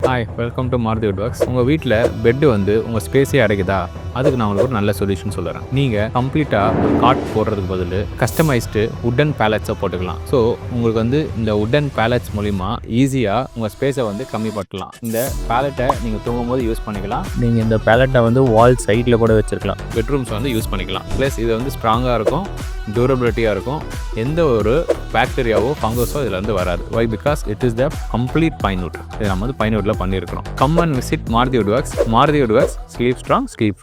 Hi, welcome to Maruti wood works. உங்கள் வீட்டில் bed வந்து உங்கள் ஸ்பேஸே அடைக்குதா? அதுக்கு நான் உங்களுக்கு ஒரு நல்ல சொல்யூஷன் சொல்லுறேன். நீங்கள் கம்ப்ளீட்டாக ஒரு காட் போடுறதுக்கு பதில் கஸ்டமைஸ்டு உட்டன் பேலட்ஸை போட்டுக்கலாம். ஸோ உங்களுக்கு வந்து இந்த உட்டன் பேலட்ஸ் மூலிமா ஈஸியாக உங்கள் ஸ்பேஸை வந்து கம்மிப்படுத்தலாம். இந்த பேலட்டை நீங்கள் தூங்கும்போது யூஸ் பண்ணிக்கலாம். நீங்கள் இந்த பேலட்டை வந்து வால் சைடில் கூட வச்சுருக்கலாம். பெட்ரூம்ஸ் வந்து யூஸ் பண்ணிக்கலாம். ப்ளஸ் இது வந்து ஸ்ட்ராங்காக இருக்கும், டியூரபிலிட்டியாக இருக்கும். எந்த ஒரு பாக்டீரியாவோ ஃபங்கஸோ இதில் வந்து வராது. Why? Because it is the complete pinewood. இது நம்ம வந்து பைன்வுட்டில் பண்ணியிருக்கிறோம். Come and visit Maruti wood works. Maruti wood works, sleep strong, sleep well.